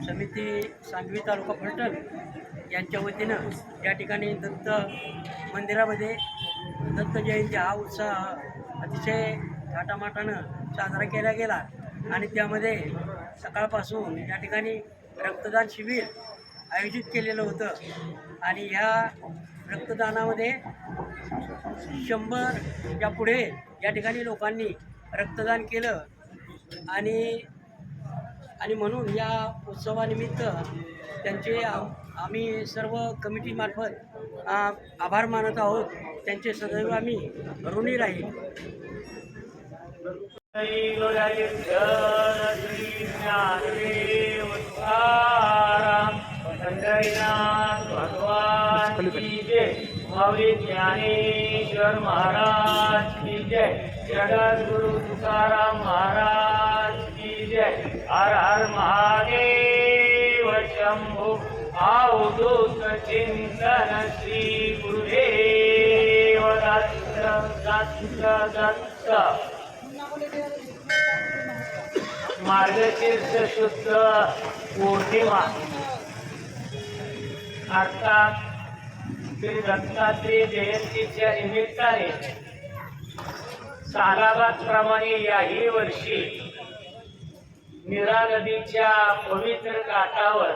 समिती सांगवी तालुका फलटण यांच्या वतीनं या ठिकाणी दत्त मंदिरामध्ये दत्त जयंती हा उत्साह अतिशय थाटामाटानं साजरा केला गेला आणि त्यामध्ये सकाळपासून या ठिकाणी रक्तदान शिबिर आयोजित केलेलं होतं आणि ह्या रक्तदानामध्ये 100 या पुढे या ठिकाणी लोकांनी रक्तदान केलं आणि म्हणून या उत्सवानिमित्त त्यांचे आम्ही सर्व कमिटीमार्फत आभार मानत आहोत. त्यांचे सदैव आम्ही ऋणी राहील. ज्ञानेश्वर महाराज की जय. जगद्गुरु तुकाराम महाराज की जय. हर हर महादेव शंभो. अवधूत चिंतन श्री गुरुदेव दत्त दत्त दत्त. मार्गशीर्ष शुद्ध पौर्णिमा अर्थात श्री दत्तात्रेय जयंतीच्या निमित्ताने सालाबादप्रमाणे याही वर्षी नीरा नदीच्या पवित्र काठावर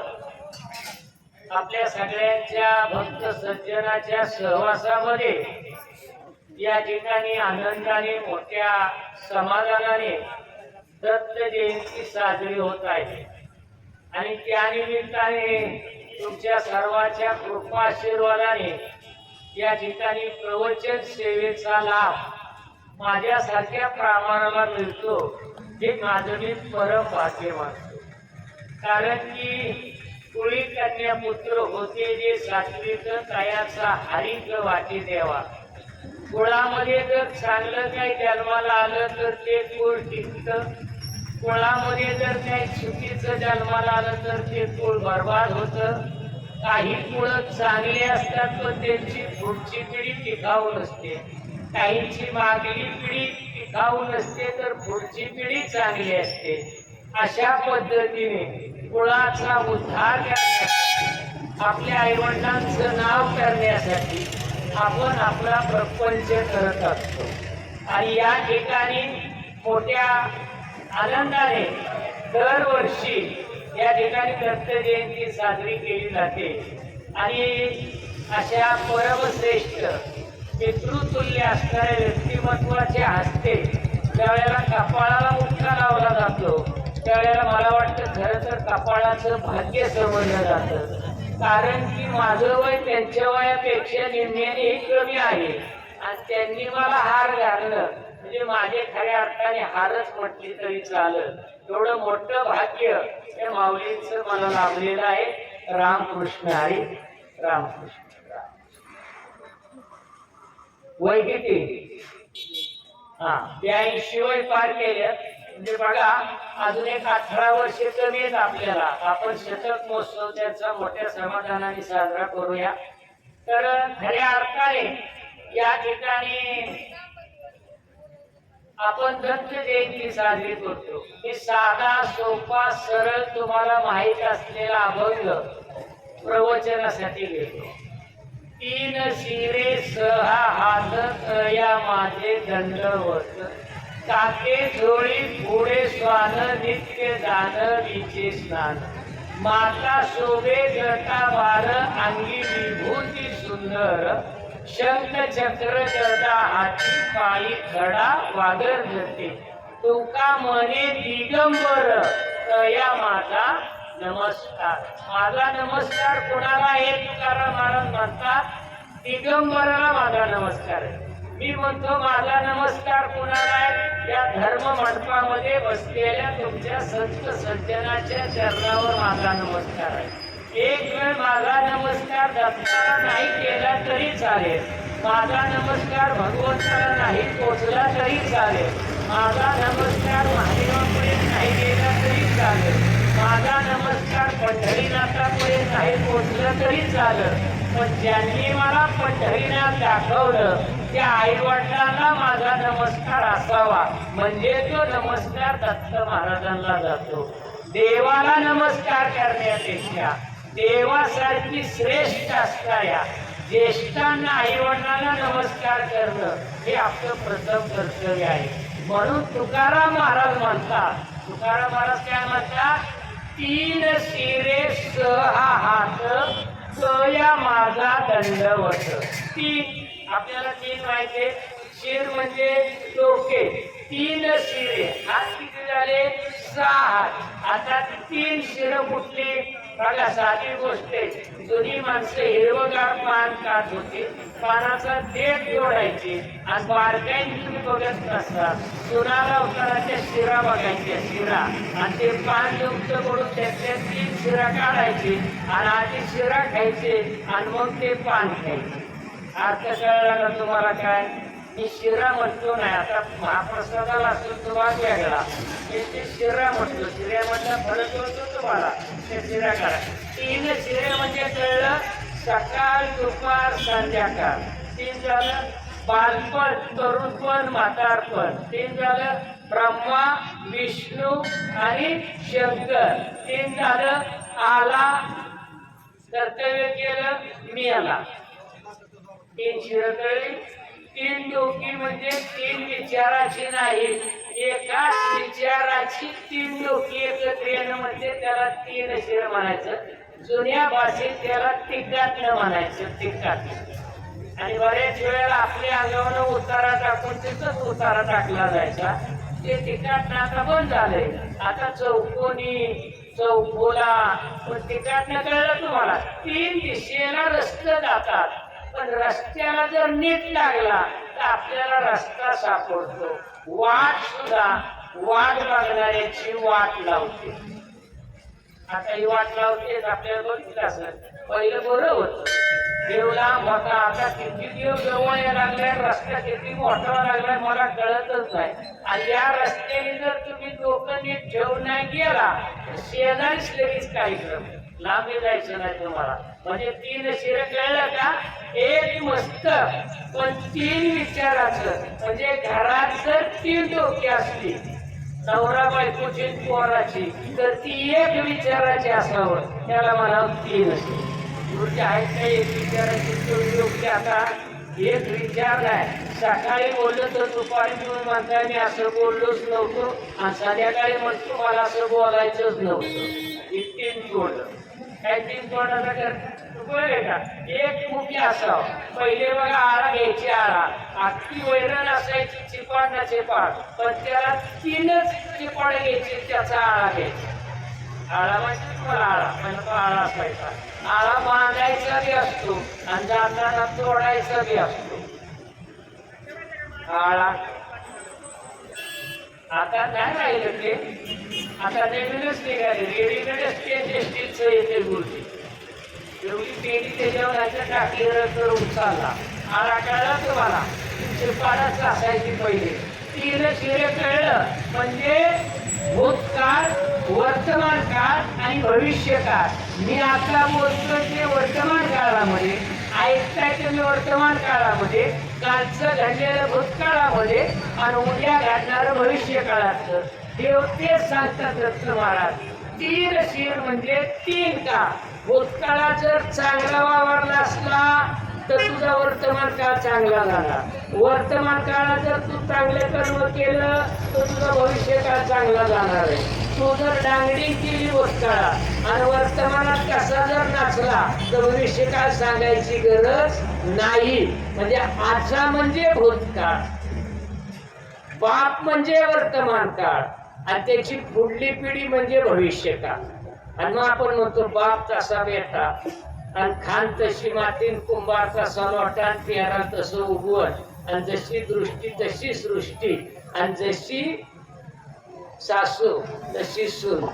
आपल्या सगळ्यांच्या भक्त सज्जनाच्या सहवासामध्ये या ठिकाणी आनंदाने मोठ्या समाधानाने दत्त जयंती साजरी होत आहे आणि त्यानिमित्ताने तुमच्या सर्वांच्या कृपा आशीर्वादाने या ठिकाणी प्रवचन सेवेचा लाभ माझ्यासारख्या प्रामाणाला मिळतो हे माझं मी परम भाग्य मानतो. कारण की कुळी कन्या पुत्र होते जे सात्विक कायाचा हरिक वाटी देवा. कुळामध्ये जर चांगलं काही जन्माला आलं तर ते कुळ टिकतं. कुळामध्ये जर काही चुकीचं जन्माला आलं तर ते कुळ बर्बाद होतं. काही कुळ चांगले असतात पण त्यांची पुढची पिढी टिकाऊ नसते. काहींची मागली पिढी टिकाऊ नसते तर पुढची पिढी चांगली असते. अशा पद्धतीने कुळाचा उद्धार करण्यासाठी आपल्या आईवडिलांचं नाव करण्यासाठी आपण आपला प्रपंच करत असतो आणि या ठिकाणी मोठ्या आनंदाने दरवर्षी या ठिकाणी दत्त जयंती साजरी केली जाते आणि अशा परमश्रेष्ठ पितृतुल्य असणाऱ्या व्यक्तिमत्वाच्या हस्ते त्यावेळेला कपाळाला मुठा लावला जातो. त्यावेळेला मला वाटतं खरं तर कपाळाचं भाग्य समजलं जातं. कारण की माझं वय त्यांच्या वयापेक्षा निम्म्याने कमी आहे आणि त्यांनी मला हार घालणं म्हणजे माझे खऱ्या अर्थाने हारच म्हटली तरी चालेल. एवढं मोठं भाग्य त्या माऊलींचं मला लाभलेलं आहे. रामकृष्ण हरी. रामकृष्ण. वय किती? 82 वय पार केल्यात. म्हणजे बघा अजून एक 18 वर्षे कमी आहेत आपल्याला. आपण शतक महोत्सव त्याचा मोठ्या समाधानाने साजरा करूया. तर खऱ्या अर्थाने या ठिकाणी आपण दत्त जयंती साजरी करतो. मी साधा सोपा सरळ तुम्हाला माहीत असलेला अभंग प्रवचनासाठी घेतो. 3 शिरे 6 हात तया माझे दंडवत. काके झोळी पुढे स्वान नित्य जानवीचे स्नान. माता शोभे जटा वार अंगी विभूती सुंदर. शंख चक्र गदा हाती पायी खडा वागर धरते. तुका म्हणे दिगंबर तया माझा नमस्कार. माझा नमस्कार कोणाला आहे? तुकाराम महाराज म्हणतात दिगंबराला माझा नमस्कार आहे. मी म्हणतो माझा नमस्कार कोणाला आहे? या धर्म मंडपामध्ये बसलेल्या तुमच्या संत सज्जनाच्या चरणावर माझा नमस्कार आहे. एक वेळ माझा नमस्कार दत्ताला नाही केला तरी चालेल. माझा नमस्कार भगवंताला नाही पोचला तरी चालेल. माझा नमस्कार महादेवापर्यंत नाही गेला तरी चालेल. माझा नमस्कार पंढरीनाथापर्यंत नाही पोचला तरी चालेल. पण ज्यांनी मला पंढरीनाथ दाखवलं त्या आई वडिलांना माझा नमस्कार असावा, म्हणजे तो नमस्कार दत्त महाराजांना जातो. देवाला नमस्कार करण्यापेक्षा देवासारखी श्रेष्ठ असणाऱ्या ज्येष्ठांना आई वडिलांना नमस्कार करणं हे आपलं प्रथम कर्तव्य आहे. म्हणून तुकाराम महाराज म्हणतात, तुकाराम महाराज काय म्हणतात, तीन शिरे सहा हात तया माझा दंडवत. तीन आपल्याला तीन माहिती, शिर म्हणजे डोके, तीन शिरे, हात किती झाले, सहा हात. आता तीन शिर कुठली, बघा साधी गोष्ट आहे. जुनी माणसं हिरवगार पान काढत होती, पानाचा देठ जोडायचे आणि बारकाईने तुम्ही बघत नसतात, चुनाला उताराच्या शिरा बघायच्या, शिरा, आणि ते पान युक्त करून त्यातल्या तीन शिरा काढायचे आणि आधी शिरा खायचे आणि मग ते पान खायचे. अर्थ कळला का तुम्हाला? काय मी शिरा म्हणतो नाही, आता महाप्रसादाला असतो तुम्हाला वेगळा, ते शिरा म्हणतो. शिऱ्यामधला फरक होतो तुम्हाला, ते शिरा करा. तीन शिरे म्हणजे कळलं, सकाळ दुपार संध्याकाळ. तीन झालं बालपण, तरुणपण, म्हातारपण. तीन झालं ब्रह्मा विष्णू आणि शंकर. तीन झालं आला, कर्तव्य केलं, मी आला. तीन शिर कळली. तीन डोकी म्हणजे तीन विचाराची नाही, एकाच विचाराची तीन डोकी एकत्र येणं म्हणजे त्याला तीन शिर म्हणायचं. जुन्या भाषेत त्याला तिकाटणं म्हणायचं, तिकाट. आणि बरेच वेळेला आपल्या अंगावर उतारा टाकून तिथंच उतारा टाकला जायचा, ते तिकाटणं आता बंद झालंय. आता चौकोनी, चौकोला, पण तिकाटणं कळलं तुम्हाला, तीन दिशेला रस्ते जातात, पण रस्त्याला जर नीट लागला तर आपल्याला रस्ता सापडतो. वाट सुद्धा वाट बघणाऱ्याची वाट लावते. आता ही वाट लावते आपल्याला बघितलं असं, पहिलं बरं होतं, देव लांब होता, आता किती देव जवळ यायला लागलाय, रस्ता किती मोठा लागलाय मला कळतच नाही. आणि या रस्त्याने जर तुम्ही डोकं नीट ठेवून नाही गेला तर शेजारीच लगेच कार्यक्रम, लांबी जायचं नाही तुम्हाला. म्हणजे तीन शिर कळलं का, एक मस्त पण तीन विचाराचं. म्हणजे घरात जर तीन डोकी असली, नवरा बायकोची पोराची, तर ती एक विचाराची असावं, त्याला म्हणावं तीन असते. तुमच्या आहेत काही एक विचाराची डोकी. आता एक विचार नाही, सकाळी बोललो तर दुपारी तुम्ही म्हणताय मी असं बोललोच नव्हतो, आणि संध्याकाळी म्हणतो मला असं बोलायचंच नव्हतं. ही तीन तोड. काय तीन तोडाचा कर का, एक मुखी असावं. पहिले बघा आळा घ्यायची, आळा अख्खी वैरण असायची, चिपाड ना चिपाड, पण त्याला तीनच चिपाड घ्यायची, त्याचा आळा घ्यायचा. आळा म्हणजे तुम्हाला आळा म्हणजे तो आळा असायचा. आळा बांधायचा बी असतो आणि जाताना तोडायचा बी असतो आळा. आता काय राहिलं ते, आता नवीनच निघाले, रेडीमेडच ते स्टीलचं येते गोष्टी. एवढी पेटी त्याच्यावर टाकली तर उचलला, आळा कळला तुम्हाला, चिपाडाच असायची पहिले. तीन शिरे कळलं म्हणजे भूतकाळ, वर्तमान काळ आणि भविष्य काळ. मी आता बोलतोय ते वर्तमान काळामध्ये, ऐकताय तुम्ही वर्तमान काळामध्ये, कालचं घडलेलं भूतकाळामध्ये आणि उद्या घडणारं भविष्य काळाचं. देव तेच सांगतात दत्त महाराज. तीन शिर म्हणजे तीन काळ. भूतकाळात जर चांगला वावरला असला तर तुझा वर्तमान काळ चांगला झाला. वर्तमान काळात जर तू चांगले कर्म केलं तर तुझा भविष्य काळ चांगला जाणार आहे. तू जर डांगडी केली भूतकाळात आणि वर्तमानात कसा जर नाचला तर भविष्य काळ सांगायची गरज नाही. म्हणजे आजचा म्हणजे भूतकाळ, बाप म्हणजे वर्तमान काळ आणि त्याची पुढली पिढी म्हणजे भविष्य काळ. आणि मग आपण म्हणतो बाप तसा बेटा आणि खान तशी मातीन, कुंभार तसा लोटा, पेरा तसं उगवण, आणि जशी दृष्टी तशी सृष्टी, आणि जशी सासू तशी सून.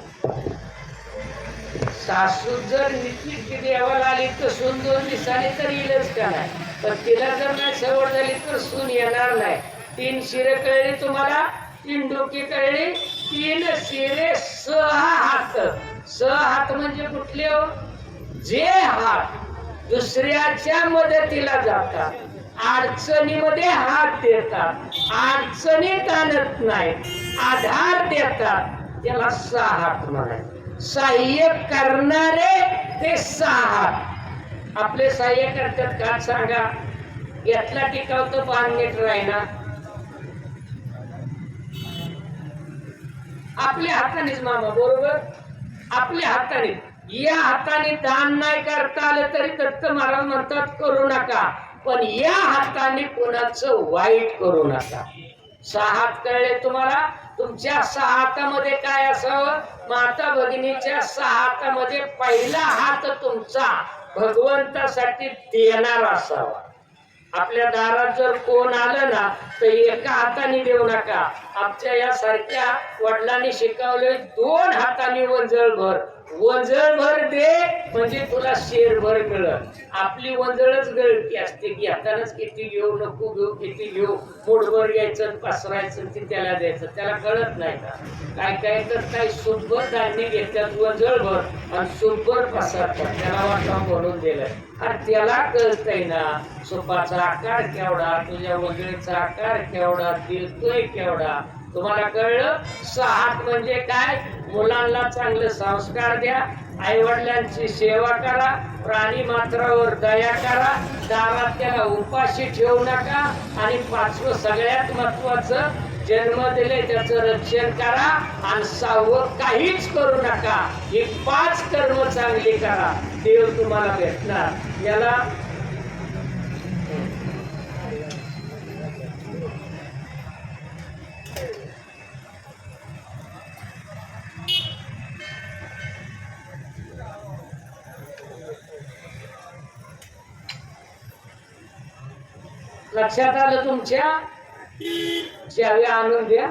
सासू जर निश्चित देवाला आली तर सून 2 दिवसांनी तर येईलच का नाही, पण तिला जर नाही सवड झाली तर सून येणार नाही. 3 शिरे कळली तुम्हाला, 3 डोकी कळली, 3 शिरे 6 हात. 6 हात म्हणजे कुठले हो? जे हात दुसऱ्याच्या मदतीला जातात, अडचणीमध्ये हात देतात, अडचणीत आणत नाहीत, आधार देतात, त्याला साहत म्हणायचं. सहाय्य करणारे ते साहत. आपले सहाय्य करतात का सांगा? यातला टिकाव तर पान नीट राहिना. आपल्या हातानेच मामा, बरोबर, आपल्या हाताने. या हाताने दान नाही करता आलं तरी दत्त महाराज म्हणतात करू नका, पण या हाताने कोणाचं वाईट करू नका. सहा हात कळले तुम्हाला? तुमच्या सहा हातामध्ये काय असावं? माता भगिनीच्या सहा हातामध्ये पहिला हात तुमचा भगवंतासाठी देणारा असावा. आपल्या दारात जर कोण आलं ना तर एका हाताने देऊ नका. आमच्या यासारख्या वडिलांनी शिकवले, दोन हाताने वंजळभर, वंजळभर दे म्हणजे तुला शेरभर मिळत. आपली वंजळच गळती असते की हातानच किती घेऊ, नको घेऊ, किती घेऊ, मुठभर घ्यायचं, पसरायचं, ते त्याला द्यायचं. त्याला कळत नाही का? काय काय तर काही सुटभर धान्य घेतात वंजळभर आणि सुटभर पसरतात, त्याला वाटा म्हणून दिलं. आणि त्याला कळतंय ना सुपाचा आकार केवढा, तुझ्या वंजळीचा आकार केवढा, दिलतोय केवढा. तुम्हाला कळलं? सहात म्हणजे काय? मुलांना चांगले संस्कार द्या, आई वडिलांची सेवा करा, प्राणी मात्रावर दया करा, दारात त्याला उपाशी ठेवू नका. आणि पाचवं सगळ्यात महत्वाचं, जन्म दिले त्याचं रक्षण करा. आणि सहावं काहीच करू नका. ही 5 कर्म चांगली करा, देव तुम्हाला भेटणार. याला लक्षात आलं तुमच्या? ज्यावे आणून द्या.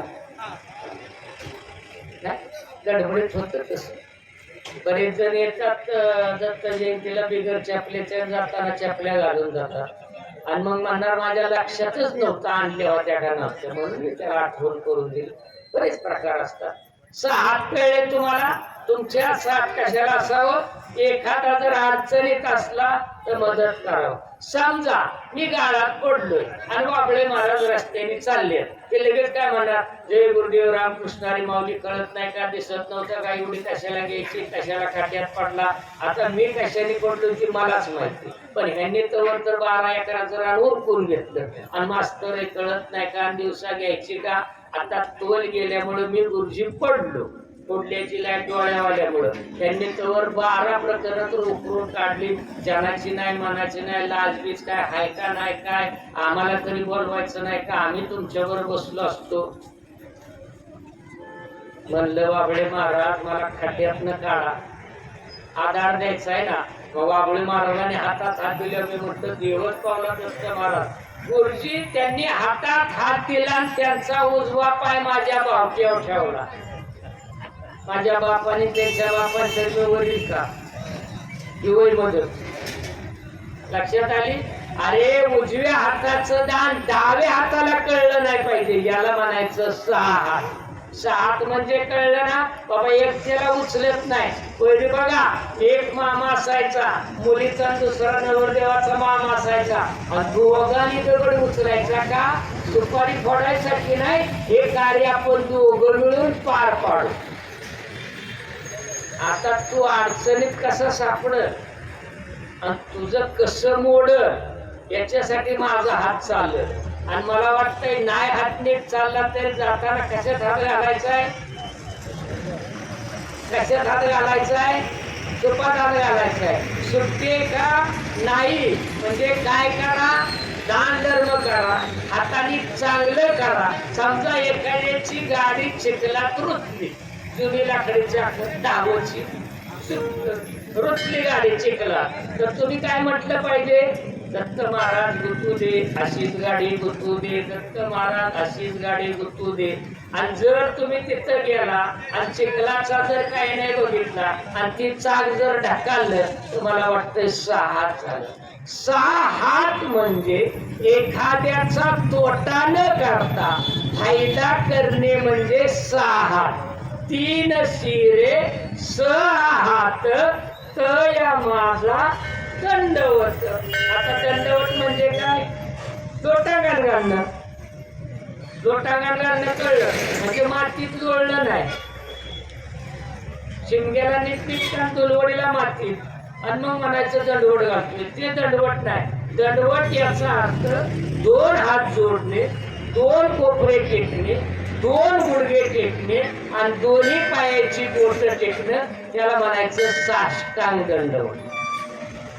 गडबडीत होत तस. बरेच जण येतात दत्त जयंतीला बिगर चपल्याच्या, जाताना चपल्या घालून जातात आणि मग म्हणणार माझ्या लक्षातच नव्हतं आणल्या होत्या का नव्हत्या, म्हणून मी त्याला आठवण करून दिली. बरेच प्रकार असतात. सात कळले तुम्हाला? तुमच्या सात कशाला असावं? एखादा जर अडचणीत असला तर मदत करावं. समजा मी गाळात पडलोय आणि बाबळे महाराज रस्त्याने चालले, ते लगेच काय म्हणणार, जय गुरुदेव रामकृष्ण हरी माऊली, कळत नाही का, दिसत नव्हतं का, एवढी कशाला घ्यायची, कशाला खाट्यात पडला. आता मी कशाने पडलो ती मलाच माहिती, पण ह्यांनी तर 12 एकराचं रान उरकून घेतलं आणि मास्तर कळत नाही का, दिवसा घ्यायची का. आता तोल गेल्यामुळे मी गुरुजी पडलो, फोडल्याची लाईट डोळ्यावाल्यामुळं. त्यांनी तवर 12 प्रकरण उकरून काढली. जनाची नाही, मनाची नाही, लाजबीज काय हाय का नाही काय, आम्हाला तरी बोलवायचं नाही का, आम्ही तुमच्यावर बसलो असतो. म्हणलं बाबळे महाराज मला खड्ड्यातनं काढा, आधार द्यायचा आहे ना. मग बाबळे महाराजांनी हातात हात दिले. मी म्हटलं देवच पावला दत्त महाराज. गुरुजी त्यांनी हातात हात दिला आणि त्यांचा उजवा पाय माझ्या बावक्यावर ठेवला. माझ्या बापाने त्यांच्या बापांच्या वरील का दिवय मदत लक्षात आली. अरे उजव्या हाताचं दान डाव्या हाताला कळलं नाही पाहिजे, याला म्हणायचं सात. सात म्हणजे कळलं ना बाबा, एक त्याला उचलत नाही. पहिले बघा, एक मामा असायचा मुलीचा, दुसरा नवरदेवाचा मामा असायचा आणि दोघांनी दगड उचलायचा का, सुपारी फोडायसाठी नाही. हे कार्य आपण दोघं मिळून पार पाडू. आता तू अडचणीत कसा सापड आणि तुझं कसं मोड, याच्यासाठी माझा हात चाललं. आणि मला वाटतंय नाही हात नीट चालला तरी जाताना कशात हात घालायचाय, कशात हात घालायचाय, सुपात हात घालायचाय. सुट्टी का नाही म्हणजे काय करा, दान धर्म करा, हाताने चांगलं करा. समजा एखाद्याची गाडी चिखलात रुतली, जुनी लाकडीच्या डाबोची रुतली गाडी चिखलात, तर तुम्ही काय म्हटलं पाहिजे, दत्त महाराज गुतू दे, अशीच गाडी गुतू दे, दत्त महाराज अशीच गाडी गुतू दे. आणि जर तुम्ही तिथं गेला आणि चिखलाचा जर काही नाही बघितला आणि ती चाक जर ढकललं, तुम्हाला वाटतंय 6 हात झालं. 6 हात म्हणजे एखाद्याचा तोटा न करता फायदा करणे म्हणजे 6 हात. 3 शिरे 6 हात तया माझा दंडवत. आता दंडवत म्हणजे काय, लोटांगण घालणं. लोटांगण घालणं कळलं म्हणजे मातीत जोडलं नाही. शिमग्याला नीटनीटका दुलवडीला मातीत आणि मग म्हणायचं दंडवट घालतोय. ते दंडवट नाही. दंडवट याचा अर्थ 2 हात जोडणे, 2 कोपरे टेकणे, 2 गुडघे टेकणे आणि दोन्ही पायाची बोट टेकणं, त्याला म्हणायचं साष्टांग दंडवट.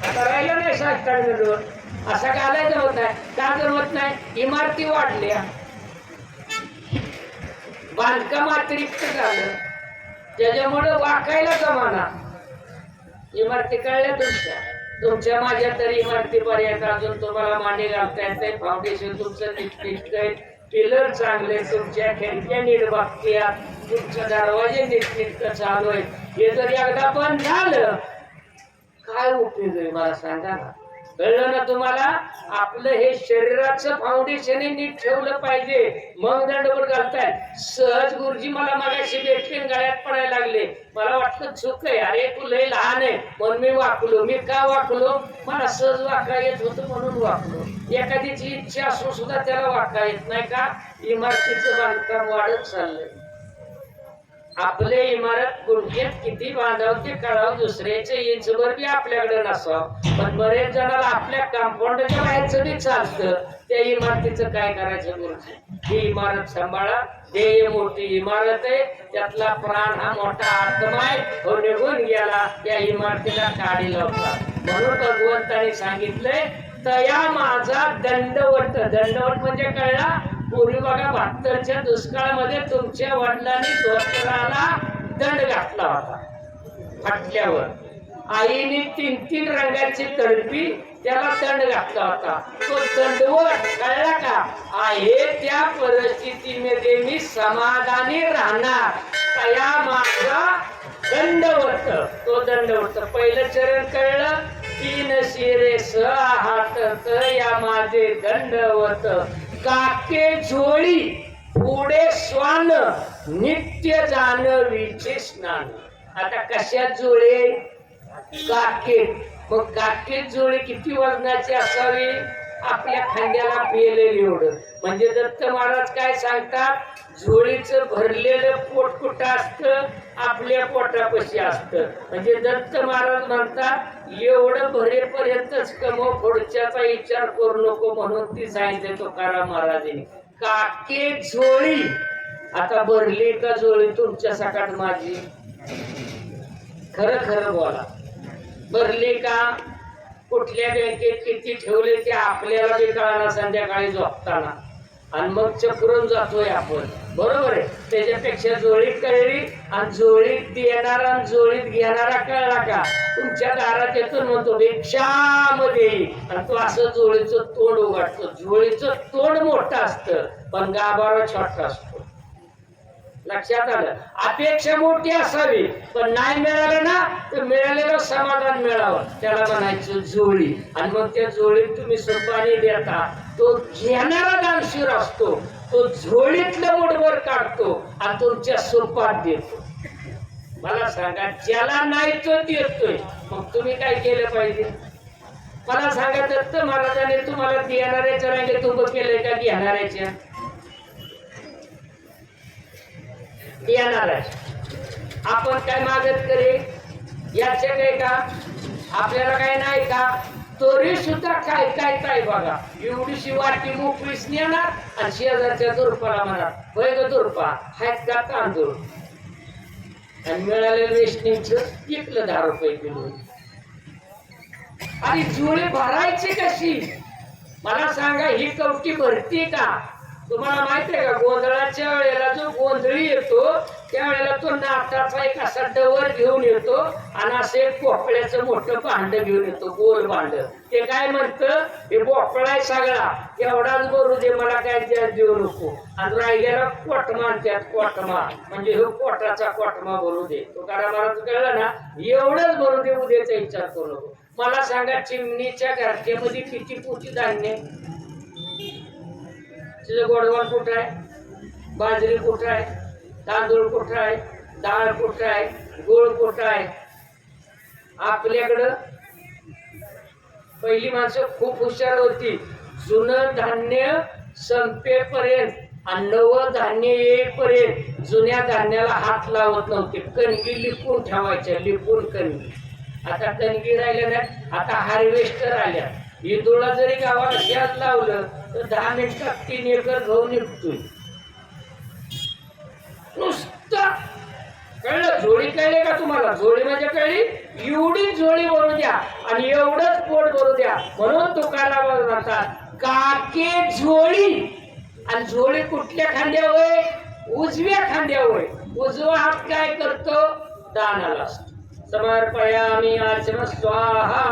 आता राहिलं नाही साष्टांग दंडवट. असा घालायला जमत नाही. का जमत नाही? इमारती वाढल्या, बांधकाम अतिरिक्त झालं, त्याच्यामुळे वाकायला जमाना. इमारती कळल्या तुमच्या माझ्या तरी इमारती पर्यंत अजून तुम्हाला मांडी घालता येत नाही. फाउंडेशन तुमचं नीटनीटकं, पिलर चांगले, तुमच्या खिडक्या नीट बघत्या, तुमचे दरवाजे नीटनीटकं चालू आहे. हे जर एकदा पण झालं काय उपयोग आहे मला सांगा ना. कळलं ना तुम्हाला? आपलं हे शरीराचं फाउंडेशन नीट ठेवलं पाहिजे, मग दंडवट घालताय. सहज गुरुजी मला मगाशी भेटले, गळ्यात पडायला लागले. मला वाटतं चूक आहे, अरे तू लय लहान आहे म्हणून मी वाकलो. मी का वाकलो? मला सहज वाका येत होतं म्हणून वाकलो. एखाद्याची इच्छा असून सुद्धा त्याला वाका येत नाही का? इमारतीचं बांधकाम वाढत चाललंय. आपले इमारत गुडघ्यात किती बांधावं ते कळावं, दुसऱ्याचं इंचभर बी आपल्याकडे नसावं. पण बरेच जणाला आपल्या कंपाऊंडच्या बाहेरचं बी चालतं. त्या इमारतीचं काय करायचं गुरुजी? ही इमारत सांभाळा. हे मोठी इमारत आहे, त्यातला प्राण हा मोठा आत्मा आहे, हो निघून गेला त्या इमारतीला काढी लावतात. म्हणून भगवंताने सांगितलंय तया माझा दंडवट. दंडवट म्हणजे कळला? पूर्वी बघा 72च्या दुष्काळामध्ये तुमच्या वडिलांनी धोतराला दंड घातला होता. फाटल्यावर आईने 3 रंगाची तळपी त्याला दंड घातला होता. तो दंडवट कळला का? आहे त्या परिस्थितीमध्ये मी समाधानी राहणार. तया माझा दंडवत. तो दंडवत पहिलं चरण कळलं. 3 शिरे 6 हात या माझे दंडवत. काके झोळी पुढे स्वान नित्य जानवीचे स्नान. आता कशात जोळे? काके. मग काके जोळे किती वजनाची असावी? आपल्या खांद्याला पेलेली एवढं. म्हणजे दत्त महाराज काय सांगतात? झोळीचं भरलेलं पोट कुठं असतं? आपल्या पोटापाशी असतं. म्हणजे दत्त महाराज म्हणतात एवढं भरेपर्यंतच कमव, पुढच्याचा विचार करू नको, म्हणून ती सांगितले तुकाराम महाराजांनी. काके झोळी. आता भरली का झोळी तुमच्या सकाळ माझी? खरं खरं बोला, भरली का? कुठल्या बँकेत किती ठेवले ते आपल्याला बी कळणार संध्याकाळी झोपताना, आणि मग चक्रून जातोय आपण. बरोबर आहे. त्याच्यापेक्षा जोळीत कळली, आणि जोळीत देणारा आणि जोळीत घेणारा कळला का? तुमच्या दारात येतो म्हणतो भिक्षामध्ये, आणि तो असं जोळीचं तोंड उघडतो. जोळीचं तोंड मोठं असतं पण गाभारा छोटा असतो. लक्षात आलं? अपेक्षा मोठी असावी, पण नाही मिळालं ना तर मिळालेलं समाधान मिळावं, त्याला म्हणायचं जोळी. आणि मग त्या जोळीत तुम्ही सुपारी देता. तो घेणारा दानशूर असतो, तो झोळीतलं मुठभर काढतो आणि तुमच्या सुपात देतो. मला सांगा, ज्याला नाही तो देतोय, मग तुम्ही काय केलं पाहिजे? मला सांगा, दत्त महाराजांनी तुम्हाला देणाऱ्याच्या रांगेत उभं केलंय का घेणाऱ्याच्या? येणार आहे. आपण काय मागत करे याचे काय का? आपल्याला काय नाही का? तरी सुद्धा काय काय काय बघा, एवढीशी वाटी मोकळीच नेणार आणि शेजारच्या दुर्पाला म्हणा होय ग दुर्पा आहेत का तांदूळ, आणि मिळालेलं वेस्टिंगच विकलं 10 रुपये किलो. आणि जुळे भरायची कशी? मला सांगा, ही कवटी भरती का? तुम्हाला माहिती आहे का? गोंधळाच्या वेळेला जो गोंधळी येतो त्यावेळेला तो नाटाचा एक असा डवर घेऊन येतो आणि असं एक पोकळ्याचं मोठं भांड घेऊन येतो, गोल भांड. ते काय म्हणतं, हे पोकळा आहे सगळा, एवढाच भरू दे, मला काय त्यात देऊ नको. आणि राहिलेला कोटमा, त्यात कोटमा म्हणजे हे पोटाचा कोटमा भरू दे. तो करा मला कळलं ना, एवढंच भरू दे, उद्याचा विचार करू नको. मला सांगा, चिमणीच्या घरट्यामध्ये किती पोती धान्य? गोडवण कुठं आहे? बाजरी कुठं आहे? तांदूळ कुठं आहे? डाळ कुठं आहे? गोळ कुठं आहे? आपल्याकडं पहिली माणसं खूप हुशार होती. जुनं धान्य संपेपर्यंत आणि नवं धान्य येईपर्यंत जुन्या धान्याला हात लावत नव्हते. कणगी लिपून ठेवायच्या, लिपून कणगी. आता कणगी राहिल्या नाही, आता हार्वेस्टर आल्या. इंदुळा जरी गावाला शेत लावलं तर 10 मिनिटात 3 एकर गहू निघतोय. नुसतं कळलं? झोळी कळली का तुम्हाला? झोळी म्हणजे कळली? एवढी झोळी भरू द्या आणि एवढंच पोट भरू द्या. म्हणून तुकाराम म्हणतात काके झोळी. आणि झोळी कुठल्या खांद्यावर आहे? उजव्या खांद्यावर. उजवा हात काय करतो? दानाला असतो. समर्पयामि आचमन स्वाहा.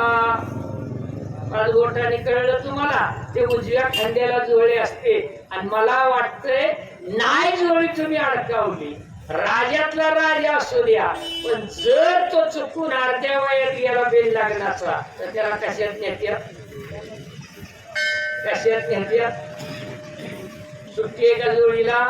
आज बोटाने कळलं तुम्हाला? ते उजव्या खांद्याला झोळी असते. आणि मला वाटतंय नाही झोळी तुम्ही अडकावली, राजातला राजा असू द्या, पण जर तो चुकून अर्ध्या वयात गेला बेल लागण्याचा तर त्याला कशात नेत्यात? कशात नेत्यात? सुट्टी एका जोडीला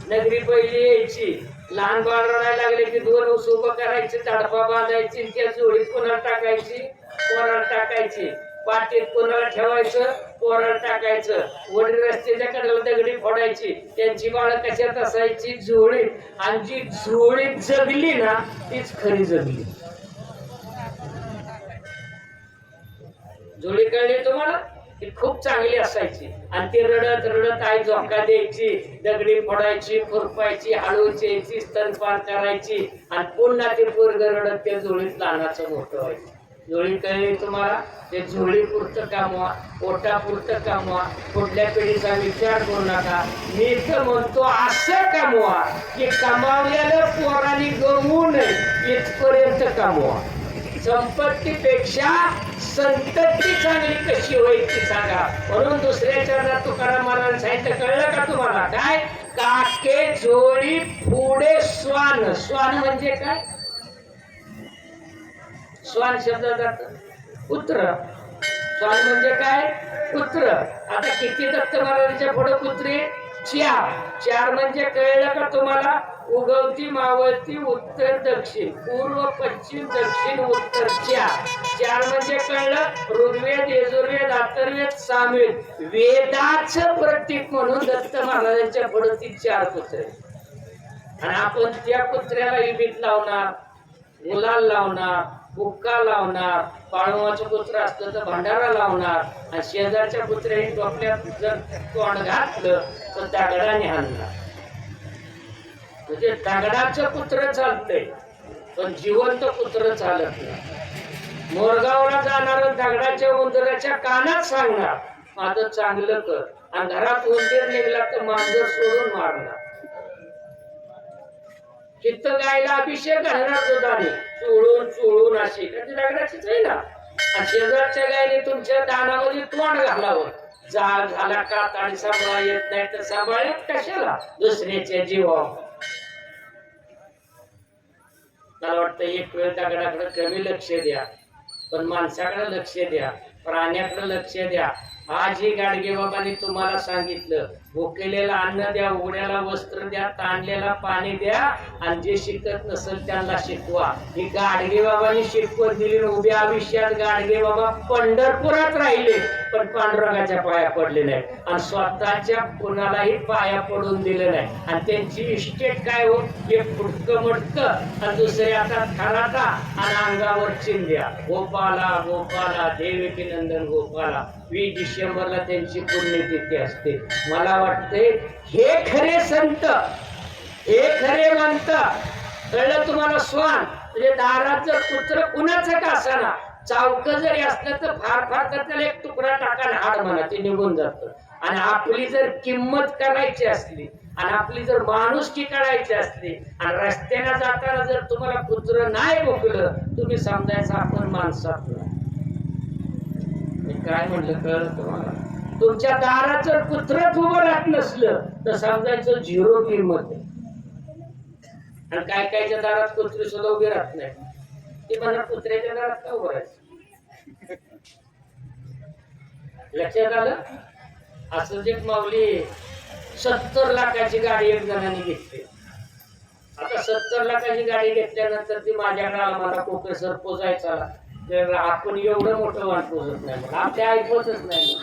नगरी पहिली यायची. लहान बाळ रडायला लागले की 2 ऊस उभं करायचे, तडपा बांधायची, त्या जोडीत कोणाला टाकायची? पोराला टाकायची. पाठीत कोणाला ठेवायचं? पोराला टाकायचं. वडील रस्त्याच्या कडेला दगडी फोडायची. त्यांची बाळ कशात असायची? झोळीत. आणि जी झोळीत जगली ना तीच खरी जगली. झोळी कळली तुम्हाला? ती खूप चांगली असायची. आणि ती रडत रडत आई झोका द्यायची, दगडी फोडायची, खुरपायची, हळूच यायची, स्तनपान करायची आणि पुन्हा ते पोरग रडत त्या झोळीत लहानाचं मोठं व्हायचं. झोळी कळली तुम्हाला? ते झोळी पुरतं कामवा, पोटा पुरतं कामवा, पुढल्या पिढीचा विचार करू नका. मी तर म्हणतो असं कामवा की कमावलेलं पोरांनी गमवू नये इथपर्यंत कामवा. संपत्तीपेक्षा संतती चांगली कशी होईल ती सांगा. म्हणून दुसऱ्याच्या चरणात तुकाराम महाराज सांगितलं. कळलं का तुम्हाला? काय? काके झोळी पुढे स्वान. स्वान म्हणजे काय? स्वान शब्दाचा अर्थ पुत्र. स्वान म्हणजे काय? पुत्र. आता किती दत्त महाराजांच्या पुढे पुत्रे? 4. 4 म्हणजे कळलं का तुम्हाला? उगवती, मावळती, उत्तर, दक्षिण, पूर्व, पश्चिम, दक्षिण, उत्तर. 4 म्हणजे कळलं? ऋग्वेद, यजुर्वेद, अथर्ववेद, सामवेद. वेदाचं प्रतीक म्हणून दत्त महाराजांच्या पुढे ती 4 पुत्रे. आणि आपण त्या पुत्र्याला इबीत लावणार, गुलाल लावणार, बुक्का लावणार, पाळवाचं पुत्र असलं तर भंडारा लावणार. आणि शेजारच्या पुत्र्याने टोपल्यात जर तोंड घातलं तर दगडाने हाणणार. म्हणजे दगडाचं पुत्र चालतंय पण जिवंत पुत्र चालत नाही. मोरगावला जाणार दगडाच्या उंदराच्या कानात सांगणार माझं चांगलं कर, आणि घरात उंदीर निघला तर मांजर सोडून मारणार. चित्त गायला अभिषेक घालणार दुधाने चोळून चोळून अशी कधी दगडाचीच आहे ना. आणि शेजारच्या गायने तुमच्या दानामध्ये तोंड घालावं. जाळ झाला का ताडी सांभाळ येत नाही तर सांभाळत कशाला दुसऱ्याच्या जीवावर. मला वाटतं एक वेळ दगडाकडे कमी लक्ष द्या पण माणसाकडे लक्ष द्या, प्राण्याकडे लक्ष द्या. आज ही गाडगे बाबांनी तुम्हाला सांगितलं भुकेलेला अन्न द्या, उघड्याला वस्त्र द्या, ताणलेला पाणी द्या, आणि जे शिकत नसेल त्यांना शिकवा. ही गाडगे बाबांनी शिकवत दिली. उभ्या आयुष्यात गाडगे बाबा पंढरपुरात राहिले पण पांडुरंगाच्या पाया पडले नाही आणि स्वतःच्या कुणालाही पाया पडून दिले नाही. आणि त्यांची इस्टेट काय हो? एक फुटकं मटकं आणि दुसरे आता खराटा आणि अंगावर चिंध्या. गोपाला गोपाला देवकी नंदन गोपाला. 20 डिसेंबरला त्यांची पुण्यतिथी असते. मला वाटते हे खरे संत, हे खरे मंत. कळलं तुम्हाला? स्वान म्हणजे दारात जर पुत्र कुणाचं का असाना चावक जरी असलं तर फार फार तर त्याला एक तुकडा टाका हाड म्हणा ते निघून जात. आणि आपली जर किंमत करायची असली आणि आपली जर माणुसकी करायची असली आणि रस्त्याने जाताना जर तुम्हाला पुत्र नाही भोगलं तुम्ही समजायचं आपण माणसात नाही. काय म्हटलं कळलं तुम्हाला? तुमच्या दारात जर पुत्रच उभं राहत नसलं तर समजायचं 0 किंमत आहे. आणि काय कायच्या दारात कुत्री सुद्धा उभी राहत नाही. ते म्हणा कुत्र्याच्या दारात का उभं राहायचं? लक्षात आलं? असं जे माऊली 70 लाखाची गाडी एक जणांनी घेतली. आता 70 लाखाची गाडी घेतल्यानंतर ती माझ्याकडे आला. मला कोकेसर पोचायचा तर आपण एवढं मोठं वाट पोचत नाही, आपल्या ऐकतच नाही.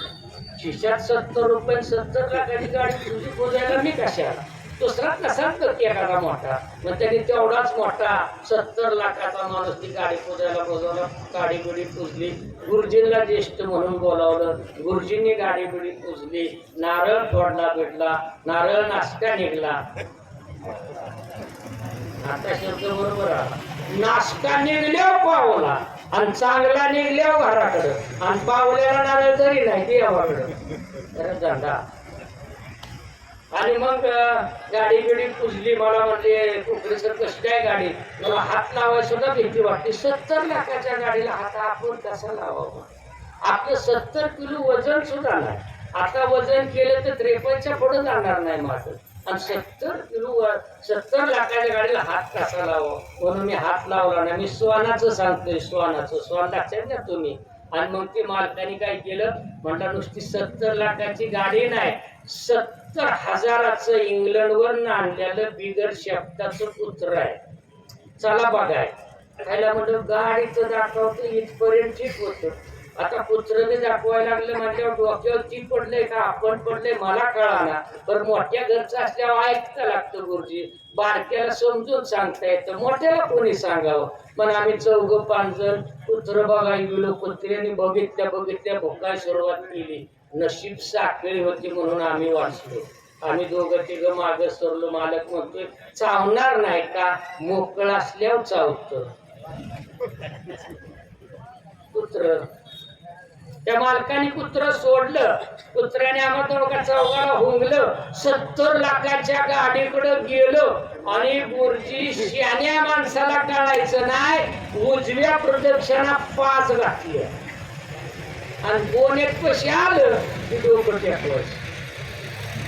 खिशात 70 रुपये 70 लाखाची गाडी तुझी पोजायला मी कशाला दुसरा कसाच करते एखादा मोठा मग त्यांनी तेवढाच मोठा 70 लाखाचा माणूस ती गाडी पोजायला बोलवला गाडी बिडी पुजली गुरुजींना ज्येष्ठ म्हणून बोलावलं गुरुजींनी गाडी बिडी पुजली नारळ फोडला भेटला नारळ नाश्ता निघला आता शब्द बरोबर आला नाश्ता निघल्यावर पावला आणि चांगला निघल्यावर घराकडं आणि पावल्याला नारळ तरी नाही देवाकडं धंदा आणि मग गाडी बिडी पुजली मला म्हणजे कुकडी सर कशी काय गाडी मला हात लावायला सुद्धा भीती वाटते 70 लाखाच्या गाडीला हात आपण कसा लावावा आपलं 70 किलो वजन सुद्धा नाही आता वजन केलं तर 53च्या पुढे जाणार नाही माझं आणि 70 लाखाच्या गाडीला हात कसा लावा म्हणून मी हात लावला नाही मी स्वानाचं सांगतोय स्वानाचं स्वान लक्षात घ्या तुम्ही आणि मग ते मालकाने काय केलं म्हणलं नुसती 70 लाखाची गाडी नाही 70,000चं इंग्लंडवर आणलेलं बिगर शब्दाचं पुत्र आहे चला बघाय खायला म्हणलं गाडीचं दाखवतं इथपर्यंत ठीक होतं आता पुत्र बी दाखवायला लागलं म्हणजे डोक्यावर ती पडलंय का आपण पडलंय मला कळाना पण मोठ्या घरचं असल्यावर ऐकता लागतं गुरुजी बारक्याला समजून सांगता येतं मोठ्याला कोणी सांगावं पण आम्ही 4-5 जण पुत्र बघायला गेलो कुत्र्याने बघितल्या भोकाय सुरुवात केली नशीब साखळी होती म्हणून आम्ही वाचलो आम्ही 2-3 मागे सरलो मालक म्हणतोय चावणार नाही का मोकळं असल्यावर चावतं कुत्र त्या मालकाने कुत्र सोडलं कुत्र्याने आम्हाला दोघा चौघाला हुंगलं 70 लाखाच्या गाडीकडे गेलो आणि गुरुजी शहाण्या माणसाला कळायचं नाही उजव्या प्रदक्षिणा 5 घातल्या आणि कोण एक पैसे आलं की डोकं टेकवस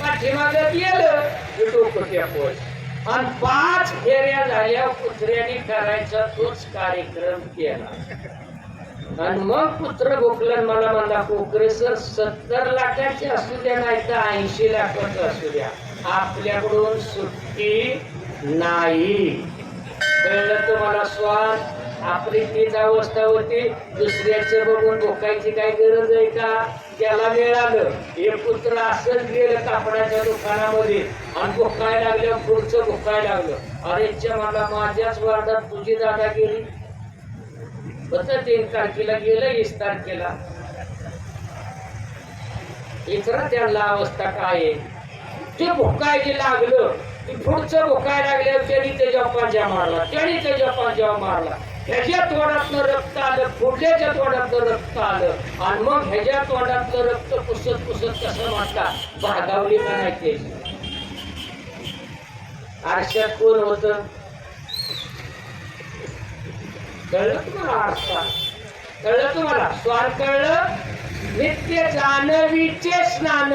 पाठीमागं गेलं की डोकं टेकवस आणि 5 फेऱ्या झाल्या कुत्र्याने करायचा तोच कार्यक्रम केला आणि मग पुत्र गोखलन मला म्हणला कोकरे सर 70 लाखाचे असू द्या नाही तर 80 लाखाचं असू द्या आपल्याकडून सुट्टी नाही कळलं तुम्हाला स्वान आपली तीच अवस्था होती दुसऱ्याचे बघून भोकायची काय गरज आहे का त्याला मिळालं हे पुत्र असंच गेलं कापडाच्या दुकानामध्ये आणि भोकाय लागलं पुढचं भोकाय लागलं अरेच्या मला माझ्याच वार्डात तुझी दादा गेली 3 तारखेला गेलं 20 तारखेला इतर त्याला अवस्था काय आहे ते भोकायला लागलं ते पुढचं भोकाय लागल्यावर त्यांनी त्याच्या पांजा मारला त्यांनी त्याच्या पांजा मारला ह्याच्या तोंडातलं रक्त आलं पुढल्याच्या तोंडातलं रक्त आलं आणि मग ह्याच्या तोंडातलं रक्त पुसत कसं म्हटला भागावली का नाही ते आरशात कोण होत कळलं तुम्हाला आरसा कळलं तुम्हाला स्वान कळलं नित्य जानवीचे स्नान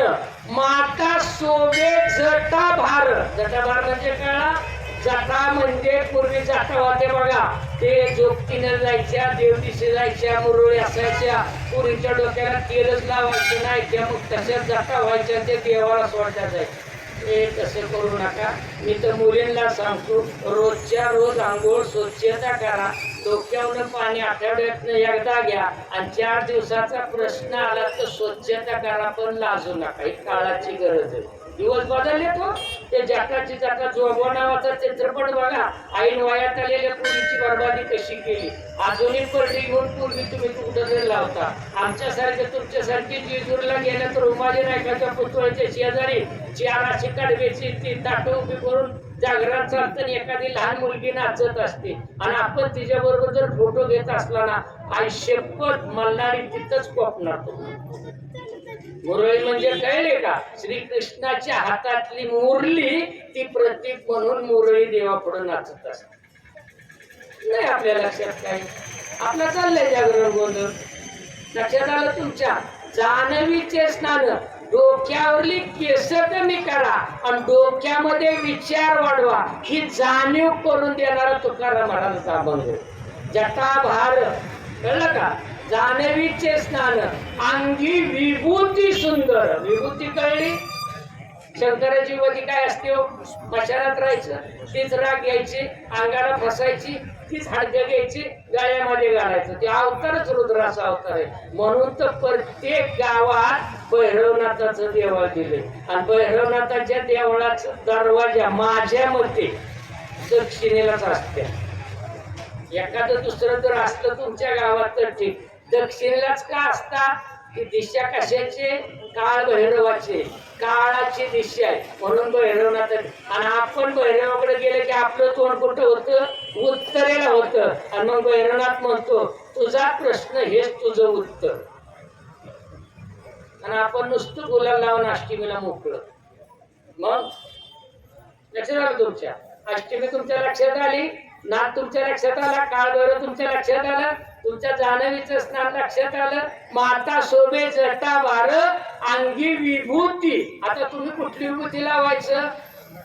माता शोभे जटाभार जटाभार म्हणजे कळला जटा म्हणजे पूर्वी जटा होते बघा ते जोगतीने जायच्या देवदिशी जायच्या मुरळी असायच्या पुरीच्या डोक्याला तेलच लावायचं नाही त्या मग तशाच जटा व्हायच्या ते देवाला सोडल्या जायच्या हे तसं करू नका मी तर मुलींना सांगतो रोजच्या रोज आंघोळ स्वच्छता करा डोक्यावरून पाणी आठवड्यातनं एकदा घ्या आणि 4 दिवसाचा प्रश्न आला तर स्वच्छता करा पण लाजू नका ही काळाची गरज आहे दिवस बदलले तो ते जटाची जटा जोगवा नावाचा चित्रपट बघा ऐन वयात आलेल्या पूर्वीची बर्बादी कशी केली अजूनही परडी घेऊन पूर्वी तुम्ही कुठं लावता आमच्यासारखे तुमच्यासारखी जेजूरला गेल्या तर उमाजी नायकाच्या पुतळ्याच्या शेजारी 4 अशी कडवेची ती ताटं उभी करून जागरण चालतं एखादी लहान मुलगी नाचत असते आणि आपण तिच्या बरोबर जर फोटो घेत असला ना आई शपथ मल्हारी तिथंच कोपणार तो मुरळी म्हणजे कळले का श्रीकृष्णाच्या हातातली मुरली ती प्रतीक म्हणून मुरळी देवापुढे नाचत असते नाही आपल्या लक्षात काय आपलं चाललंय जागरण गोंधळ लक्षात आलं तुमच्या जानवीचे स्नान डोक्यावरली केस कमी करा आणि डोक्यामध्ये विचार वाढवा ही जाणीव करून देणारा तुकाराम महाराजांचा अभंग जटाभार कळलं का जानवीचे स्नान अंगी विभूती सुंदर विभूती कळली शंकराची वधी काय असते हो? मशानात राहायचं, तीच राग घ्यायची, अंगाला फसायची, तीच हाडकं घ्यायची, गळ्यामध्ये घालायचं. ते अवतारच रुद्राचा अवतार आहे. म्हणून तर प्रत्येक गावात भैरवनाथाचं देवळ दिले. आणि भैरवनाथाच्या देवळाचा दरवाजा माझ्या मते दक्षिणेलाच असते. एखादं दुसरं जर असलं तुमच्या गावात तर ठीक, दक्षिणेलाच का असता? की दिशा कशाचे? काळ भैरवाचे, काळाची दिशा आहे म्हणून भैरवनाथ. आणि आपण भैरवाकडे गेले की आपलं तोंड कुठं होतं? उत्तरेला होतं. आणि मग भैरवनाथ म्हणतो तुझा प्रश्न हेच तुझं उत्तर. आणि आपण नुसतं गुलाल लावून अष्टमीला मोकळं. मग लक्षात आलं तुमच्या? अष्टमी तुमच्या लक्षात आली, नाथ तुमच्या लक्षात आला, काळभैरव तुमच्या लक्षात आला, तुमच्या जाणवीचं स्नान लक्षात आलं, माता शोभे जटा भार अंगी विभूती. आता तुम्ही कुठली विभूती लावायचं?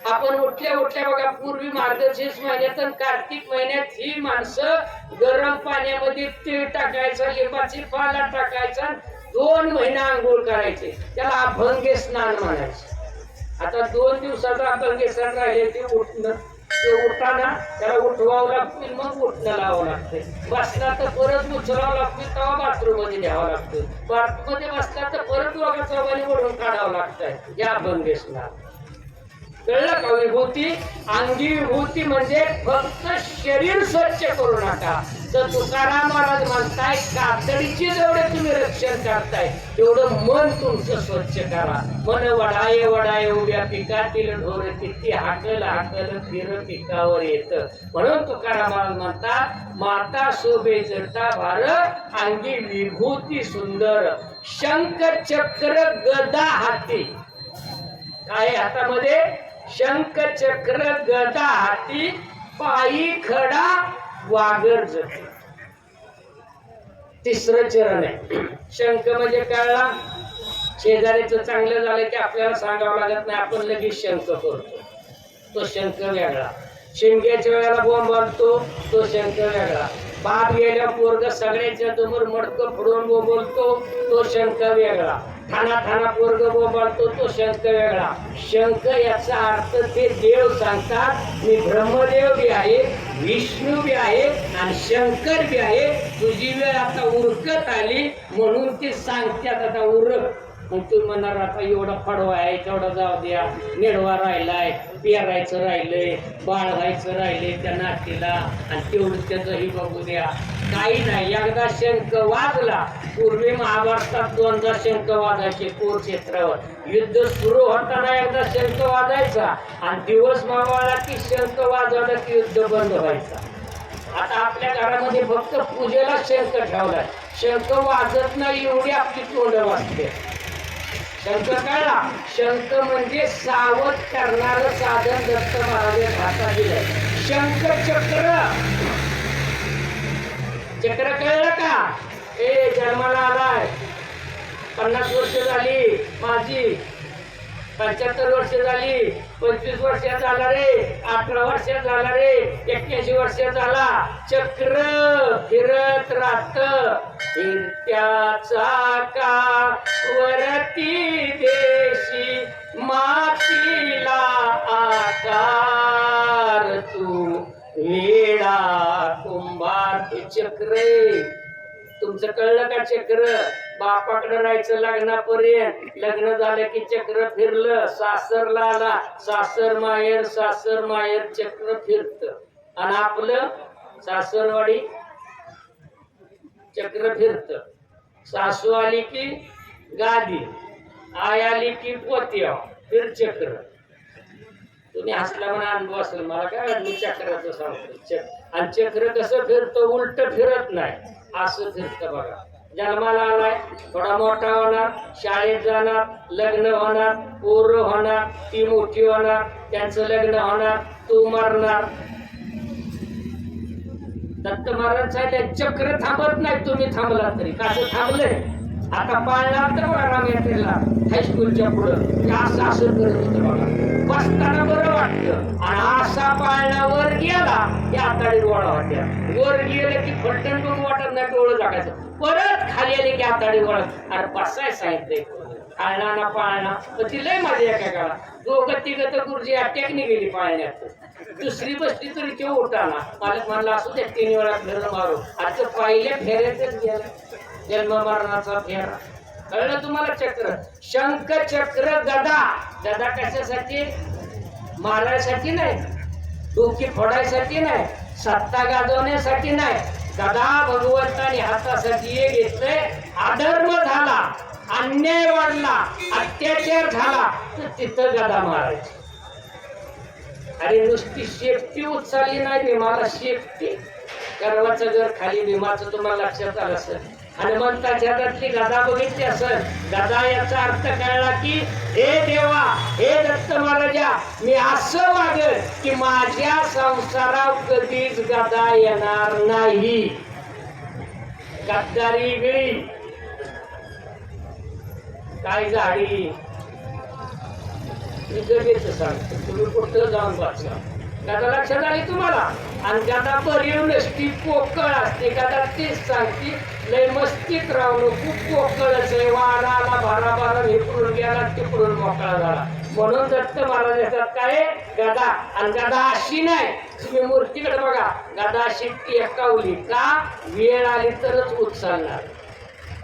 आपण उठल्या बघा, पूर्वी मार्गशीर्ष महिन्यात आणि कार्तिक महिन्यात ही माणसं गरम पाण्यामध्ये तीळ टाकायचं, लिंबाची पाला टाकायचा, 2 महिना आंघोळ करायचे. त्याला अभंगे स्नान म्हणायचे. आता 2 दिवसाचं अभंगे स्नान राहिले ते उठणं, ते उठाना त्याला उठवावं लागतील, मग उठणं लावावं लागते. बसला तर परत उचलावं लागते, तेव्हा बाथरूम मध्ये द्यावं लागतं. बाथरूम मध्ये बसला तर परत वगाचा वाली ओढून काढावं लागतंय. या अभंगे स्नान कळलं का? विभूती, अंगी विभूती म्हणजे फक्त शरीर स्वच्छ करू नका. तर तुकाराम महाराज म्हणताय कातडीची जेवढे तुम्ही रक्षण करताय तेवढं मन तुमचं स्वच्छ करा. मन वडाय वडाय उभ्या पिकातील ढोर किती हाकल हाकल फिर पिकावर येत. म्हणून तुकाराम महाराज म्हणतात माता शोभे जटा भार अंगी विभूती सुंदर शंख चक्र गदा हाती. काय हातामध्ये? शंख चक्र गदा हाती पायी खडा वागर जती. तिसरं चरण आहे. शंख म्हणजे कळला, शेजारीचं चांगलं झालं की आपल्याला सांगावं लागत नाही, आपण लगेच शंख करतो. तो शंख वेगळा. शिमग्याच्या वेळेला बोंब बांधतो, तो शंख वेगळा. बाप गेल्या पोरग सगळ्याच्या समोर मडकं फोडून बोलतो, तो शंख वेगळा. ठाणा पोरग बोलतो, तो शंख वेगळा. शंख याचा अर्थ ते देव सांगतात मी ब्रह्मदेव बी आहे, विष्णू बी आहे आणि शंकर बी आहे. तुझी वेळ आता उरकत आली म्हणून ते सांगतात आता उरक. मग तू म्हणणार आता एवढा फडवा आहे, तेवढा जाऊ द्या, निडवा राहिलाय, पेरायचं राहिलंय, बाळवायचं राहिलंय त्या नातीला, आणि तेवढं त्याचंही बघू द्या. काही नाही, एकदा शंख वाजला. पूर्वी महाभारतात 2दा शंख वाजायचे कुरुक्षेत्रावर. युद्ध सुरू होताना एकदा शंख वाजायचा आणि दिवस मावळला की शंख वाजवला की युद्ध बंद व्हायचा. आता आपल्या घरामध्ये फक्त पूजेला शंख ठेवलाय. शंख वाजत नाही एवढी आपली तोंड वाजते. शंख कळला? शंख म्हणजे सावध करणारं साधन दत्त महाराज हातात दिलंय. शंख चक्र, चक्र कळलं का? जन्माला आलाय, 50 वर्ष झाली माझी, 75 वर्ष झाली, 25 वर्ष झाला रे, 18 वर्ष झाला रे, 81 वर्ष झाला. चक्र फिरत राहत फिरत्याचा का वरती देशी मातीला आकार तू वेडा कुंभार. चक्र तुमचं कळलं का? चक्र बापाकडे राहायचं लग्नापर्यंत, लग्न झालं की चक्र फिरलं, सासरला आला, सासर माहेर चक्र फिरत. आणि आपलं सासरवाडी चक्र फिरत. सासू आली की गादी, आई आली की पोत्या, फिर चक्र. तुम्ही हसला म्हणा, अनुभव असेल, मला काय मी चक्राचं सांगतो. आणि चक्र कसं फिरतं? उलट फिरत नाही, असं फिरतं बघा. जन्माला आलाय, थोडा मोठा होणार, शाळेत जाणार, लग्न होणार, पोरं होणार, ती मोठी होणार, त्यांचं लग्न होणार, तू मरणार. दत्त महाराज सांगितलं चक्र थांबत नाही, तुम्ही थांबला तरी. कसं थांबलंय? आता पाळला तर रामयात्रेला हायस्कूलच्या पुढं असं करत होतं बघा. बसताना बरं वाटतं, आणि असा पाळणा वर गेला की आताडी डोळा वाटल्या. वर गेलं की फटकन वाटत नाही, डोळं टाकायचं. परत खाली आले की आताडी वळत. अरे बसाय सांगितलंय, खाळणा ना पाळणा पण ती लय माझ्या एका काळात दोघं तिघं तर गुरुजी अटॅकने गेली पाळण्यात दुसरी बसली तरी ते उठाना मालक म्हणला असू द्या 3 वेळा घर मारू आता पहिल्या फेऱ्यातच गेला जन्म मरणाचा फेरा कळलं तुम्हाला चक्र शंख चक्र गदा गदा कशासाठी मारायसाठी नाही डोकी फोडायसाठी नाही सत्ता गाजवण्यासाठी नाही गदा भगवंताने हातासाठी हे घेतलंय अधर्म झाला अन्याय वाढला अत्याचार झाला तर तिथं गदा मारायची अरे नुसती शेपटी उचलली नाही भीमाला शेपटी गर्वाचं घर खाली भीमाचं तुम्हाला लक्षात आलं असेल हनुमंताच्या हातातली गदा बघितली असेल गदा याचा अर्थ कळला की हे देवा हे दत्त महाराजा मी असं वागेल की माझ्या संसारात कधीच गदा येणार नाही गद्दारी वेळी काय झाडी मी गरजेचं सांगतो तुम्ही कुठं जाऊन वाचा गदा लक्षात आली तुम्हाला आणि गदा बरीव नसती पोकळ असते गदा तेच सांगते लय मस्तीत राहून खूप पोकळच आहे वारा आला भारा भारा इकडून गेला तिकडून मोकळा झाला म्हणून दत्त महाराज येतात काय गदा आणि गदा अशी नाही तुम्ही मूर्तीकडे बघा गदा अशी टेकावली का वेळ आली तरच उचलणार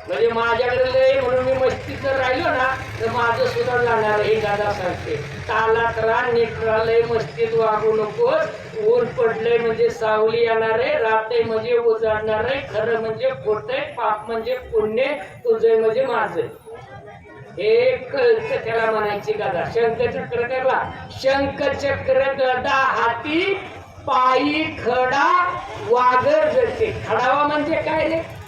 म्हणजे माझ्याकडे लय म्हणून मी मस्तीत राहिलो ना तर माझं सुद्धा जाणार हे गदा सांगते तालात राहा नीट राहा लय मस्तीत वागू नकोस ऊन पडलंय म्हणजे सावली येणार आहे रात्र म्हणजे उजाडणार आहे खरं म्हणजे खोटं पाप म्हणजे पुण्य तुझं म्हणजे माझं हे कळतं त्याला म्हणायची गदा शंखचक्र करला शंखचक्र गदा हाती पायी खडा वागर जळते खडावा म्हणजे काय रे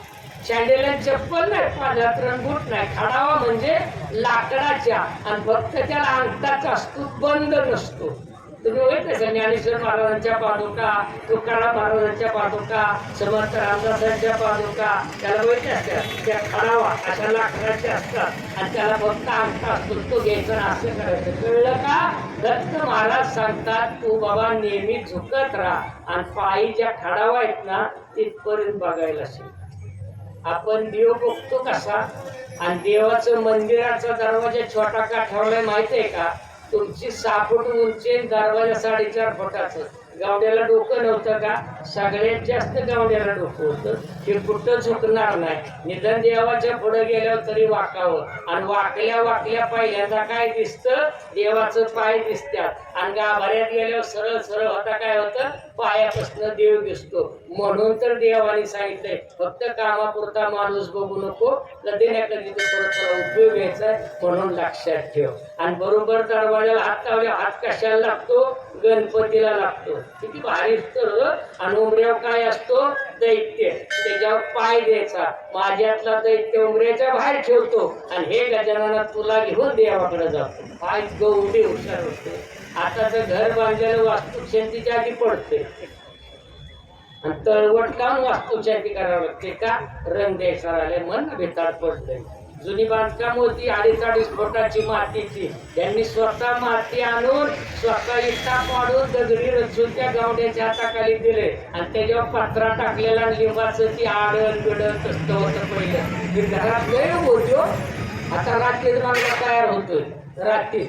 शँडेल चप्पल नाही पाण्यात रंगूट नाही खडावा म्हणजे लाकडाच्या आणि फक्त त्याला अंगठाचा असतो बंद नसतो तुम्ही बघितलं ज्ञानेश्वर महाराजांच्या पादुका तुकाराम महाराजांच्या पादुका समर्थ रामदासांच्या पादुका त्याला बघितल्या असतात त्या खडावा अशा लाकडाच्या असतात आणि त्याला फक्त अंगठा असतो तो घ्यायचा असं करायचं कळलं का दत्त महाराज सांगतात तू बाबा नेहमी झुकत राहा आणि पायी ज्या खडावा आहेत ना तिथपर्यंत बघायला शिक आपण देव बघतो कसा आणि देवाचं मंदिराचा दरवाजा छोटा का ठेवलाय माहित आहे का तुमची 6 फूट उंची दरवाजा 4.5 फुटाचं गावड्याला डोकं नव्हतं का सगळ्यात जास्त गावड्याला डोकं होतं हे कुठं झुकणार नाही निधन देवाच्या पुढे गेल्यावर तरी वाकावं आणि वाकल्या वाकल्या पहिल्यांदा काय दिसतं देवाचं पाय दिसतात आणि गाभाऱ्यात गेल्यावर सरळ सरळ होता काय होतं पायापासून देव दिसतो म्हणून तर देवाने सांगितलंय फक्त कामापुरता माणूस बघू नको कधी ना कधी उपयोग घ्यायचा म्हणून लक्षात ठेव आणि बरोबर दरवाजाला हात लावल्या हात कशाला लागतो गणपतीला लागतो किती भारी असतं आणि उमऱ्यावर काय असतो दैत्य त्याच्यावर पाय द्यायचा माझ्यातला दैत्य उमऱ्याच्या बाहेर ठेवतो आणि हे गजानना तुला घेऊन देवाकडे जातो पाय गौडी हुशार होते आता तर घर बांधलेलं वास्तुशांतीच्या आधी पडते आणि तळवट लावून वास्तुशांती करावं लागते का रंग द्यायचा राहिले मन भेटात पडतंय जुनी बांधकाम होती 2.5 फुटाची मातीची त्यांनी स्वतः माती आणून स्वतः इटा पाडून दगडी रचून त्या गावड्याच्या हाताखाली दिले आणि त्याच्यावर पत्रा टाकलेला लिंबाचं ती आडण बिडण तसं होतं पहिलं मी घरात लय होतो आता रात्रीच बांधला तयार होतोय रात्री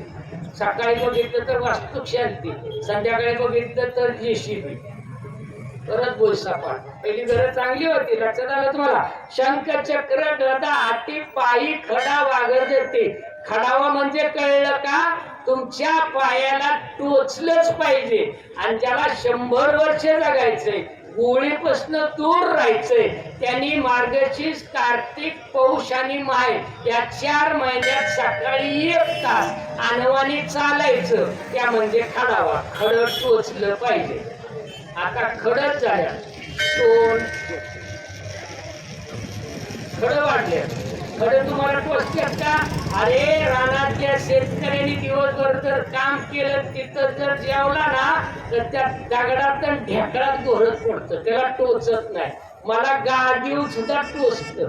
सकाळी बघितलं तर वास्तुशांती संध्याकाळी बघितलं तर जेसीबी परत बोल सापाट पहिली घरं चांगली होती लक्षात आलं तुम्हाला शंख चक्र गदा हाती पायी खडा वागर देते खडावा म्हणजे कळलं का तुमच्या पायाला टोचलंच पाहिजे आणि ज्याला 100 वर्ष जगायचंय गोळीपासून दूर राहायचंय त्यांनी मार्गशीर्ष कार्तिक पौष आणि माय या 4 महिन्यात सकाळी 1 तास अनवाणी चालायचं त्या म्हणजे खडावा खड टोचलं पाहिजे आता खडच झाल्या दोन खड वाढले खड तुम्हाला टोचतात का अरे रानातल्या शेतकऱ्यांनी दिवसभर जर काम केलं तिथं जर जेवला ना तर त्या दगडात ढेकळात घोरत पडतं त्याला टोचत नाही मला गादीव सुद्धा टोचत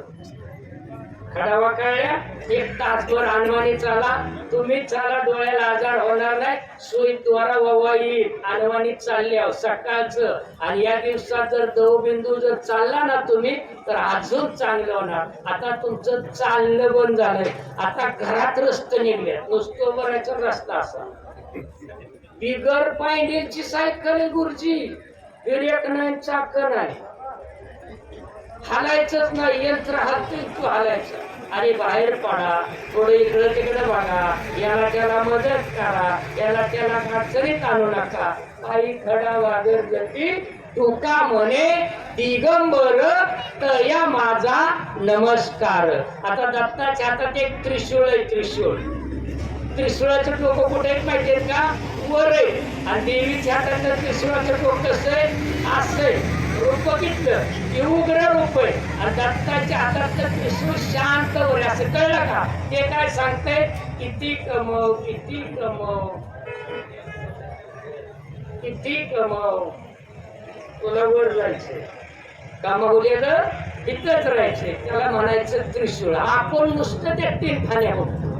खडावा कळल्या एक तासभर अनवाणी चाला तुम्ही चाला डोळ्याला आजार होणार नाही सुई द्वारा ववा येईल अनवाणी चालल्या सकाळचं आणि या दिवसात जर दवबिंदू जर चालला ना तुम्ही तर अजून चांगलं होणार आता तुमचं चालणं बंद झालंय आता घरात रस्ते निघले नुसतं बरायचा रस्ता असा बिगर पायंडेलची सायकल आहे गुरुजी ब्रेक नाही चाक नाही हालायचंच नाही यंत्र हालतोय तू हालायचं आणि बाहेर पडा थोडं इकडं तिकडं बघा याला त्याला मदत करा याला त्याला अडचणीत आणू नका काही खडा वादळ जती तुका म्हणे दिगंबर तया माझा नमस्कार आता दत्ताच्या हातात एक त्रिशूळ आहे त्रिशूळाचं टोकं कुठे आहेत माहितीये का वर आहे आणि देवीच्या हातात त्रिशूळाचं टोक कसं आहे असं आहे रूप बघितलं की उग्र रूप आहे आणि दत्ताच्या हातात त्रिशूळ शांत वर असं कळलं का ते काय सांगतंय किती कमव किती कमव किती कमव तुला वर जायचंय कामावलेलं इथंच राहायचंय त्याला म्हणायचं त्रिशूळ आपण नुसतं त्या तीन ठाण्या बघतो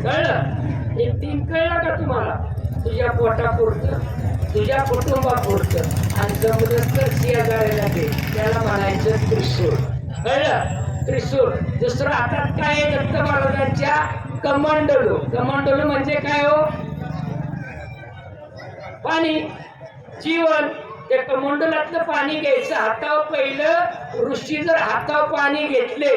कळलं हे तीन कळलं का तुम्हाला तुझ्या पोटापुरतं तुझ्या कुटुंबापुरतं आणि जमलं तर शेजाऱ्याला दे त्याला म्हणायचं त्रिशूळ कळलं त्रिशूळ दुसरं हातात काय आहे दत्त महाराजांच्या कमंडलू कमंडलू म्हणजे काय हो पाणी जीवन त्या कमंडलातलं पाणी घ्यायचं हातावर पहिलं ऋषी जर हातावर पाणी घेतले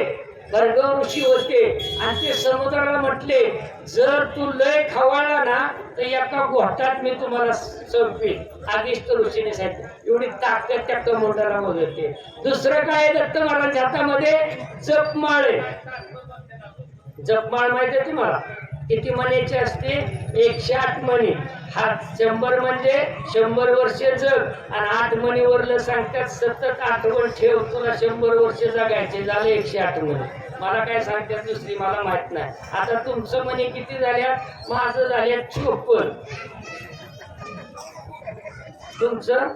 भरगव ऋषी होते आणि ते समुद्राला म्हटले जर तू लय खवाळला ना तर एका घोटात मी तुम्हाला संपीन आधीच तर ऋषीने सांगितलं एवढी ताकद त्या कमंडलामध्ये होते दुसरं काय दत्त महाराजांच्या हातामध्ये जपमाळ आहे जपमाळ माहिती आहे तुम्हाला किती मणीची असते 108 मणी हात 100 म्हणजे 100 वर्ष जग आणि 8 मणीवरलं सांगतात सतत आठवण ठेव तुला 100 वर्ष जगायचे झाले 108 मणी मला काय सांगतात दुसरी मला माहित नाही आता तुमचं मणी किती झाल्या माझं झाल्या 54 तुमचं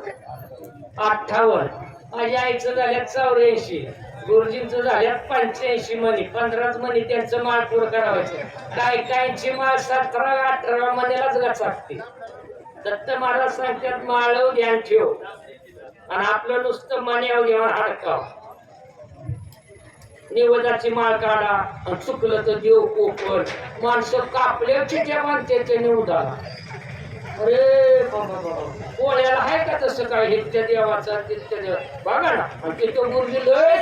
58 माझ्या आईचं झाल्यात 84 गुरुजींचं झाल्यात 85 मणी 15 मणी त्यांचं माळ पूर्ण करावायचं काय कायची माळ 17-18 मण्यालाच गचाकते दत्त महाराज सांगतात माळव ध्यान ठेव आणि आपलं नुसतं मण्यावर घेऊन अडकाव निवदाची माळ काढा आणि चुकलं तर देव कोपण माणसं कापल्या चिठ्या बांधते ते निवदाला अरे पोळ्याला आहे का तसं काय हे त्या देवाचा तिथल्या देवा बघा ना आणि तिथं गुरुजी लय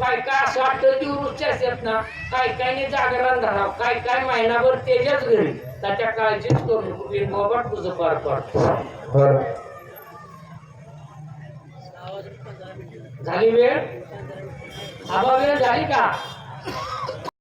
काय काय असं 8 दिवस असतात ना काय काय जागरण धराव काय काय महिनाभर त्याच्याच घरी त्याच्या काळजीच करून बाबा तुझं पार पडतो झाली वेळ आबा वेळ झाली का